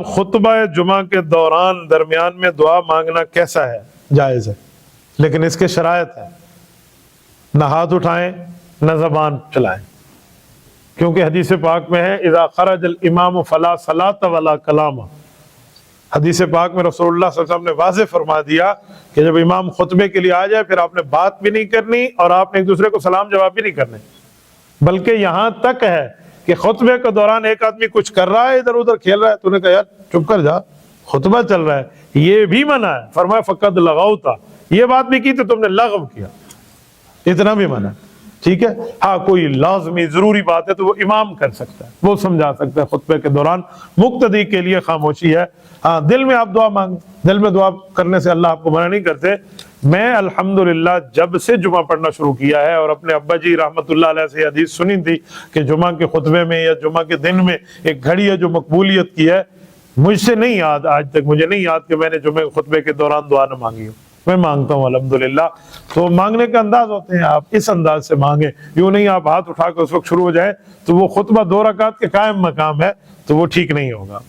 خطبہ جمعہ کے دوران درمیان میں دعا مانگنا کیسا ہے؟ جائز ہے، لیکن اس کے شرائط ہے، نہ ہاتھ اٹھائیں نہ زبان چلائیں، کیونکہ حدیث پاک میں ہے اذا خرج الامام فلا صلاۃ ولا کلام۔ حدیث پاک میں رسول اللہ صلی اللہ علیہ وسلم نے واضح فرما دیا کہ جب امام خطبے کے لیے آ جائے پھر آپ نے بات بھی نہیں کرنی اور آپ نے ایک دوسرے کو سلام جواب بھی نہیں کرنے، بلکہ یہاں تک ہے کہ خطبے کے دوران ایک آدمی کچھ کر رہا ہے، ادھر ادھر کھیل رہا ہے، تو نے کہا یار چپ کر جا، خطبہ چل رہا ہے، یہ بھی منع ہے۔ فرمایا فقد لغوتا، یہ بات بھی کی تو تم نے لغو کیا، اتنا بھی منع ہے، ٹھیک ہے۔ ہاں کوئی لازمی ضروری بات ہے تو وہ امام کر سکتا ہے، وہ سمجھا سکتا ہے خطبے کے دوران، مقتدی کے لیے خاموشی ہے۔ ہاں دل میں آپ دعا مانگیں، دل میں دعا کرنے سے اللہ آپ کو منع نہیں کرتے۔ میں الحمدللہ جب سے جمعہ پڑھنا شروع کیا ہے اور اپنے ابا جی رحمت اللہ علیہ سے حدیث سنی تھی کہ جمعہ کے خطبے میں یا جمعہ کے دن میں ایک گھڑی ہے جو مقبولیت کی ہے، مجھ سے نہیں یاد، آج تک مجھے نہیں یاد کہ میں نے جمعہ کے خطبے کے دوران دعا نہ مانگی ہو۔ میں مانگتا ہوں الحمدللہ۔ تو مانگنے کا انداز ہوتے ہیں، آپ اس انداز سے مانگیں، یوں نہیں آپ ہاتھ اٹھا کے اس وقت شروع ہو جائیں تو وہ خطبہ 2 رکعت کے قائم مقام ہے تو وہ ٹھیک نہیں ہوگا۔